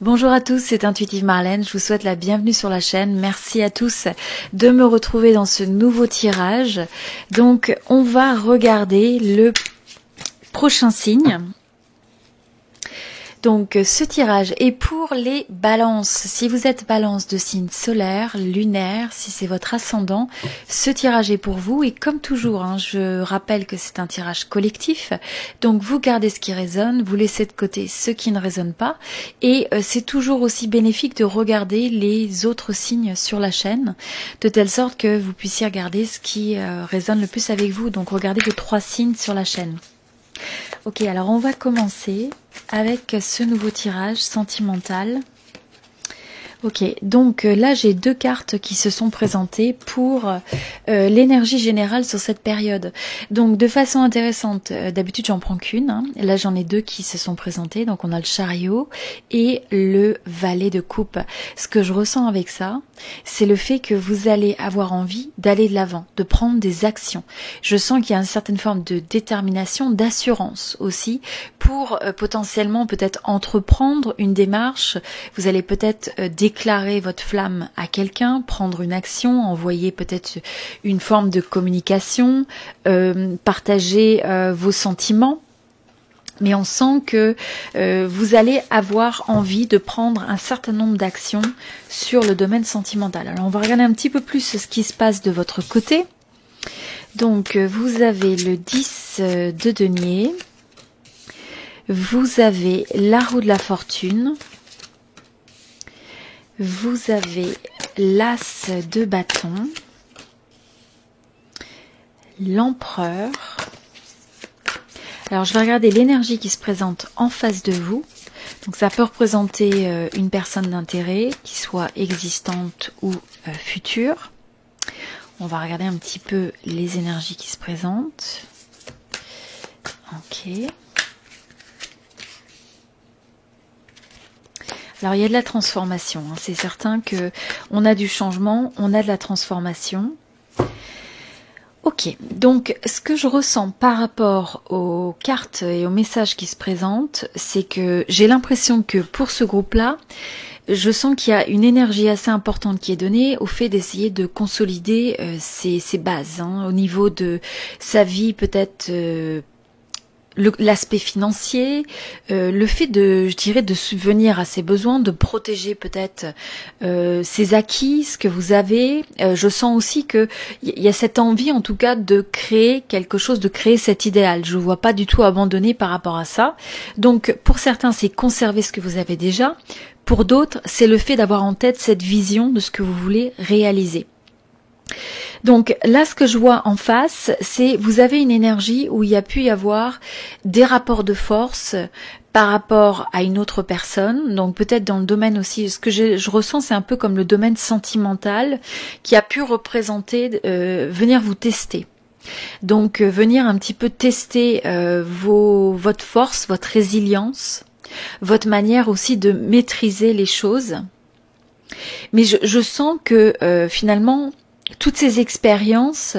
Bonjour à tous, c'est Intuitive Marlène, je vous souhaite la bienvenue sur la chaîne. Merci à tous de me retrouver dans ce nouveau tirage. Donc on va regarder le prochain signe. Donc ce tirage est pour les balances. Si vous êtes balance de signe solaire, lunaire, si c'est votre ascendant, ce tirage est pour vous. Et comme toujours, je rappelle que c'est un tirage collectif. Donc vous gardez ce qui résonne, vous laissez de côté ce qui ne résonne pas. Et c'est toujours aussi bénéfique de regarder les autres signes sur la chaîne, de telle sorte que vous puissiez regarder ce qui résonne le plus avec vous. Donc regardez que 3 signes sur la chaîne. Ok, alors on va commencer avec ce nouveau tirage sentimental. Ok, donc là j'ai 2 cartes qui se sont présentées pour l'énergie générale sur cette période. Donc de façon intéressante, d'habitude j'en prends qu'une, là j'en ai 2 qui se sont présentées, donc on a le chariot et le valet de coupe. Ce que je ressens avec ça, c'est le fait que vous allez avoir envie d'aller de l'avant, de prendre des actions. Je sens qu'il y a une certaine forme de détermination, d'assurance aussi, pour potentiellement peut-être entreprendre une démarche. Vous allez peut-être déclarer votre flamme à quelqu'un, prendre une action, envoyer peut-être une forme de communication, partager vos sentiments. Mais on sent que vous allez avoir envie de prendre un certain nombre d'actions sur le domaine sentimental. Alors on va regarder un petit peu plus ce qui se passe de votre côté. Donc vous avez le 10 de denier, vous avez la roue de la fortune, vous avez l'as de bâton, l'empereur. Alors je vais regarder l'énergie qui se présente en face de vous. Donc ça peut représenter une personne d'intérêt, qui soit existante ou future. On va regarder un petit peu les énergies qui se présentent. Ok. Alors il y a de la transformation, c'est certain que on a du changement, on a de la transformation. Ok, donc ce que je ressens par rapport aux cartes et aux messages qui se présentent, c'est que j'ai l'impression que pour ce groupe-là, je sens qu'il y a une énergie assez importante qui est donnée au fait d'essayer de consolider ses bases, au niveau de sa vie peut-être... l'aspect financier, le fait de, je dirais, de subvenir à ses besoins, de protéger peut-être ses acquis, ce que vous avez. Je sens aussi que il y a cette envie, en tout cas, de créer quelque chose, de créer cet idéal. Je ne vois pas du tout abandonner par rapport à ça. Donc, pour certains, c'est conserver ce que vous avez déjà. Pour d'autres, c'est le fait d'avoir en tête cette vision de ce que vous voulez réaliser. Donc là, ce que je vois en face, c'est vous avez une énergie où il y a pu y avoir des rapports de force par rapport à une autre personne. Donc peut-être dans le domaine aussi, ce que je ressens, c'est un peu comme le domaine sentimental qui a pu représenter, venir vous tester. Donc venir un petit peu tester votre force, votre résilience, votre manière aussi de maîtriser les choses. Mais je sens que finalement... toutes ces expériences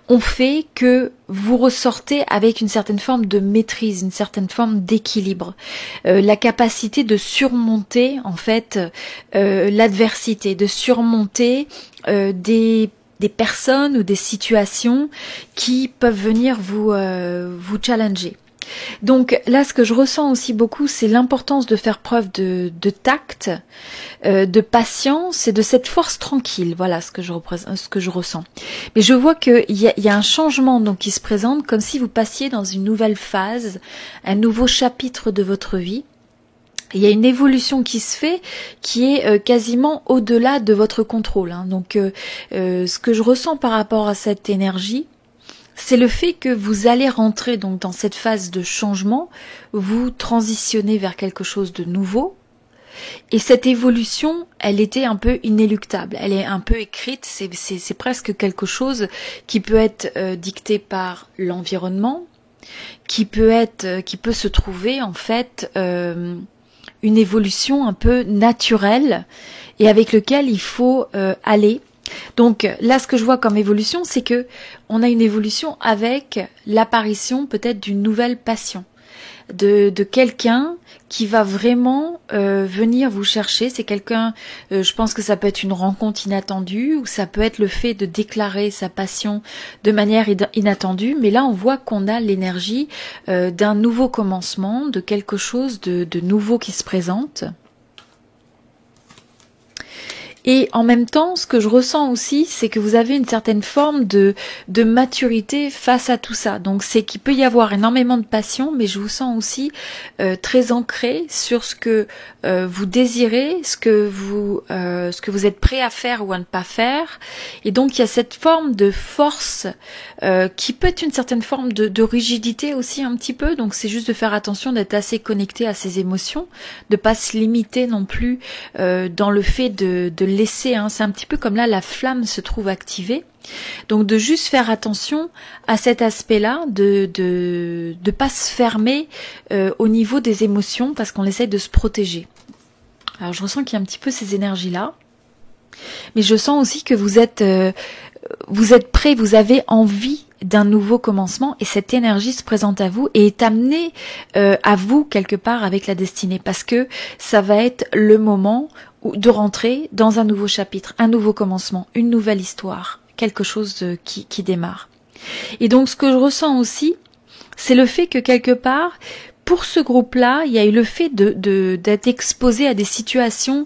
ont fait que vous ressortez avec une certaine forme de maîtrise, une certaine forme d'équilibre, la capacité de surmonter en fait l'adversité, de surmonter des personnes ou des situations qui peuvent venir vous challenger. Donc là, ce que je ressens aussi beaucoup, c'est l'importance de faire preuve de tact, de patience et de cette force tranquille. Voilà ce que je ressens. Mais je vois qu'il y a un changement donc qui se présente, comme si vous passiez dans une nouvelle phase, un nouveau chapitre de votre vie. Il y a une évolution qui se fait qui est quasiment au-delà de votre contrôle. Donc ce que je ressens par rapport à cette énergie, c'est le fait que vous allez rentrer donc dans cette phase de changement, vous transitionnez vers quelque chose de nouveau. Et cette évolution, elle était un peu inéluctable, elle est un peu écrite, c'est presque quelque chose qui peut être dicté par l'environnement, qui peut se trouver en fait une évolution un peu naturelle et avec lequel il faut aller Donc là, ce que je vois comme évolution, c'est que on a une évolution avec l'apparition peut-être d'une nouvelle passion, de quelqu'un qui va vraiment venir vous chercher. C'est quelqu'un, je pense que ça peut être une rencontre inattendue, ou ça peut être le fait de déclarer sa passion de manière inattendue, mais là on voit qu'on a l'énergie d'un nouveau commencement, de quelque chose de nouveau qui se présente. Et en même temps, ce que je ressens aussi, c'est que vous avez une certaine forme de maturité face à tout ça. Donc c'est qu'il peut y avoir énormément de passion, mais je vous sens aussi très ancré sur ce que vous désirez, ce que vous êtes prêt à faire ou à ne pas faire. Et donc il y a cette forme de force qui peut être une certaine forme de rigidité aussi un petit peu. Donc c'est juste de faire attention d'être assez connecté à ses émotions, de pas se limiter non plus dans le fait de laisser, hein, c'est un petit peu comme là la flamme se trouve activée, donc de juste faire attention à cet aspect-là, de pas se fermer au niveau des émotions, parce qu'on essaie de se protéger. Alors je ressens qu'il y a un petit peu ces énergies-là, mais je sens aussi que vous êtes prêt, vous avez envie d'un nouveau commencement, et cette énergie se présente à vous et est amenée à vous quelque part avec la destinée, parce que ça va être le moment de rentrer dans un nouveau chapitre, un nouveau commencement, une nouvelle histoire, quelque chose qui démarre. Et donc ce que je ressens aussi, c'est le fait que quelque part, pour ce groupe-là, il y a eu le fait d'être exposé à des situations,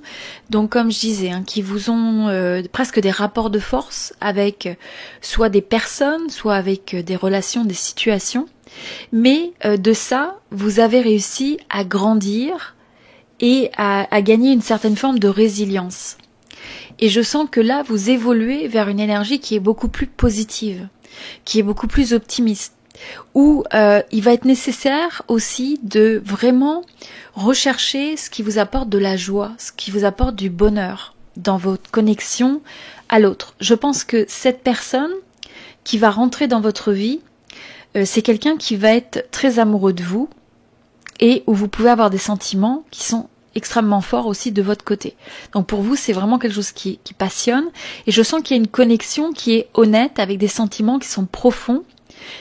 donc comme je disais, hein, qui vous ont presque des rapports de force avec soit des personnes, soit avec des relations, des situations. Mais de ça, vous avez réussi à grandir et à gagner une certaine forme de résilience. Et je sens que là, vous évoluez vers une énergie qui est beaucoup plus positive, qui est beaucoup plus optimiste, où il va être nécessaire aussi de vraiment rechercher ce qui vous apporte de la joie, ce qui vous apporte du bonheur dans votre connexion à l'autre. Je pense que cette personne qui va rentrer dans votre vie, c'est quelqu'un qui va être très amoureux de vous et où vous pouvez avoir des sentiments qui sont extrêmement forts aussi de votre côté. Donc pour vous, c'est vraiment quelque chose qui passionne, et je sens qu'il y a une connexion qui est honnête, avec des sentiments qui sont profonds,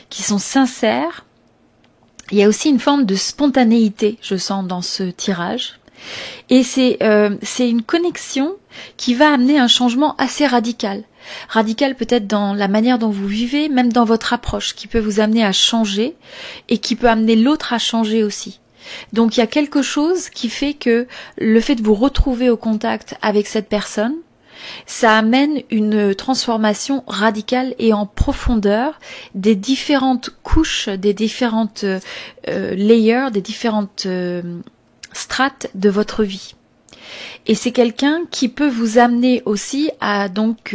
qui sont sincères. Il y a aussi une forme de spontanéité, je sens, dans ce tirage. Et c'est une connexion qui va amener un changement assez radical. Radical peut-être dans la manière dont vous vivez, même dans votre approche, qui peut vous amener à changer et qui peut amener l'autre à changer aussi. Donc il y a quelque chose qui fait que le fait de vous retrouver au contact avec cette personne, ça amène une transformation radicale et en profondeur des différentes couches, des différentes layers, des différentes strates de votre vie. Et c'est quelqu'un qui peut vous amener aussi à donc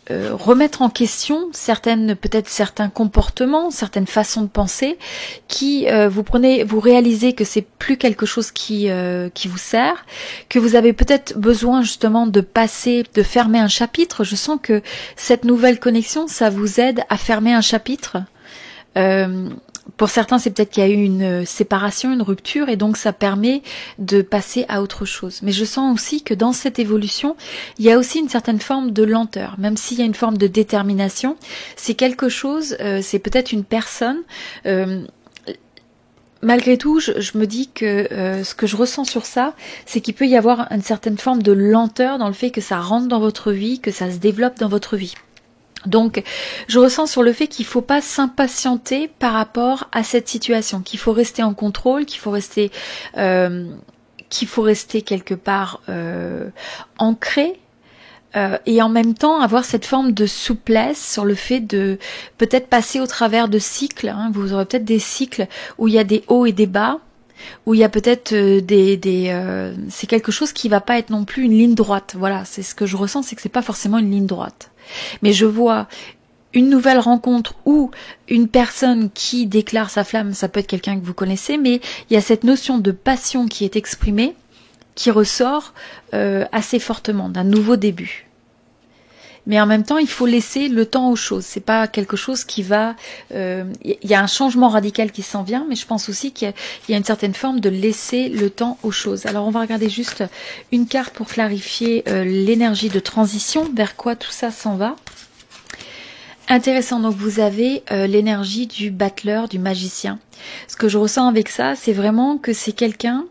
remettre en question peut-être certains comportements, certaines façons de penser, qui vous réalisez que c'est plus quelque chose qui vous sert, que vous avez peut-être besoin justement de fermer un chapitre. Je sens que cette nouvelle connexion, ça vous aide à fermer un chapitre. Pour certains, c'est peut-être qu'il y a eu une séparation, une rupture, et donc ça permet de passer à autre chose. Mais je sens aussi que dans cette évolution, il y a aussi une certaine forme de lenteur, même s'il y a une forme de détermination. C'est quelque chose, c'est peut-être une personne. Malgré tout, je me dis que ce que je ressens sur ça, c'est qu'il peut y avoir une certaine forme de lenteur dans le fait que ça rentre dans votre vie, que ça se développe dans votre vie. Donc, je ressens sur le fait qu'il ne faut pas s'impatienter par rapport à cette situation, qu'il faut rester en contrôle, qu'il faut rester quelque part ancré, et en même temps avoir cette forme de souplesse sur le fait de peut-être passer au travers de cycles. Hein. Vous aurez peut-être des cycles où il y a des hauts et des bas, où il y a peut-être c'est quelque chose qui va pas être non plus une ligne droite. Voilà, c'est ce que je ressens, c'est que c'est pas forcément une ligne droite. Mais je vois une nouvelle rencontre ou une personne qui déclare sa flamme, ça peut être quelqu'un que vous connaissez, mais il y a cette notion de passion qui est exprimée, qui ressort assez fortement d'un nouveau début. mais en même temps, il faut laisser le temps aux choses. C'est pas quelque chose qui va... Il y a un changement radical qui s'en vient, mais je pense aussi qu'il y a une certaine forme de laisser le temps aux choses. Alors, on va regarder juste une carte pour clarifier l'énergie de transition, vers quoi tout ça s'en va. Intéressant, donc vous avez l'énergie du battleur, du magicien. Ce que je ressens avec ça, c'est vraiment que c'est quelqu'un...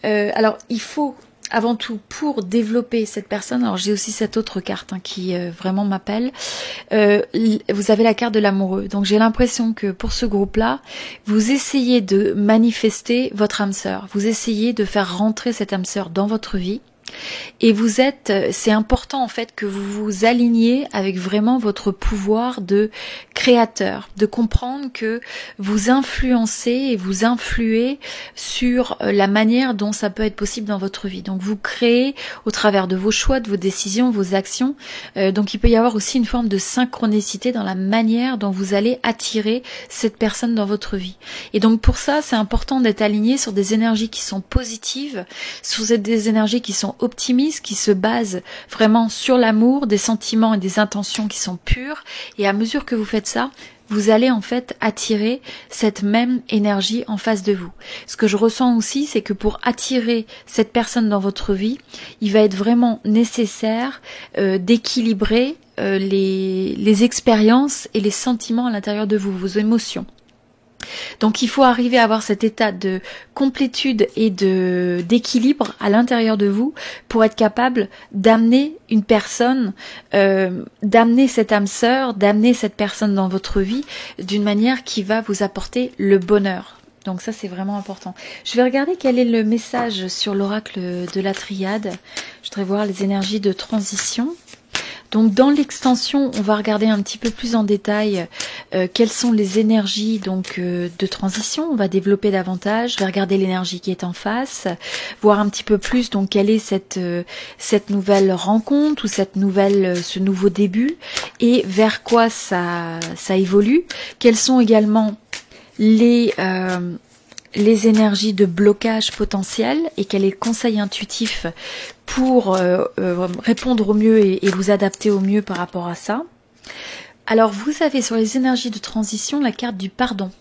alors, il faut... Avant tout, pour développer cette personne, alors j'ai aussi cette autre carte qui vraiment m'appelle, vous avez la carte de l'amoureux. Donc j'ai l'impression que pour ce groupe-là, vous essayez de manifester votre âme sœur. Vous essayez de faire rentrer cette âme sœur dans votre vie. Et vous êtes, c'est important en fait que vous vous aligniez avec vraiment votre pouvoir de créateur, de comprendre que vous influencez et vous influez sur la manière dont ça peut être possible dans votre vie. Donc vous créez au travers de vos choix, de vos décisions, vos actions. Donc il peut y avoir aussi une forme de synchronicité dans la manière dont vous allez attirer cette personne dans votre vie. Et donc pour ça, c'est important d'être aligné sur des énergies qui sont positives, sur des énergies qui sont optimiste, qui se base vraiment sur l'amour, des sentiments et des intentions qui sont pures. Et à mesure que vous faites ça, vous allez en fait attirer cette même énergie en face de vous. Ce que je ressens aussi, c'est que pour attirer cette personne dans votre vie, il va être vraiment nécessaire d'équilibrer les expériences et les sentiments à l'intérieur de vous, vos émotions. Donc il faut arriver à avoir cet état de complétude et d'équilibre à l'intérieur de vous pour être capable d'amener une personne, d'amener cette âme sœur, d'amener cette personne dans votre vie d'une manière qui va vous apporter le bonheur. Donc ça c'est vraiment important. Je vais regarder quel est le message sur l'oracle de la triade. Je voudrais voir les énergies de transition. Donc dans l'extension, on va regarder un petit peu plus en détail quelles sont les énergies donc de transition. On va développer davantage. Je vais regarder l'énergie qui est en face, voir un petit peu plus donc quelle est cette nouvelle rencontre ou ce nouveau début et vers quoi ça évolue. Quelles sont également les énergies de blocage potentiel et quel est le conseil intuitif pour répondre au mieux et vous adapter au mieux par rapport à ça. Alors vous avez sur les énergies de transition la carte du pardon.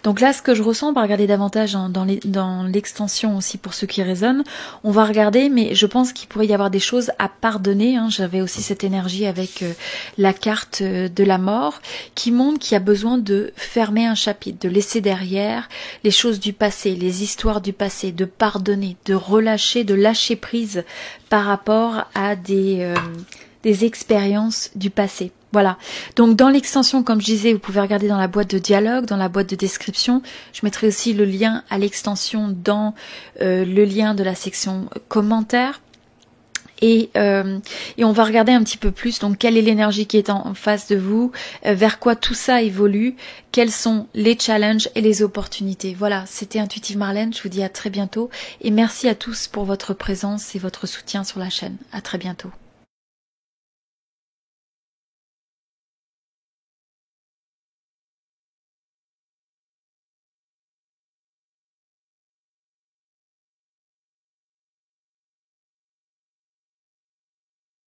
Donc là, ce que je ressens, on va regarder davantage dans l'extension aussi pour ceux qui résonnent. On va regarder, mais je pense qu'il pourrait y avoir des choses à pardonner. J'avais aussi cette énergie avec la carte de la mort qui montre qu'il y a besoin de fermer un chapitre, de laisser derrière les choses du passé, les histoires du passé, de pardonner, de relâcher, de lâcher prise par rapport à des expériences du passé. Voilà, donc dans l'extension, comme je disais, vous pouvez regarder dans la boîte de dialogue, dans la boîte de description. Je mettrai aussi le lien à l'extension dans le lien de la section commentaires. Et on va regarder un petit peu plus, donc quelle est l'énergie qui est en face de vous, vers quoi tout ça évolue, quels sont les challenges et les opportunités. Voilà, c'était Intuitive Marlène, je vous dis à très bientôt et merci à tous pour votre présence et votre soutien sur la chaîne. À très bientôt.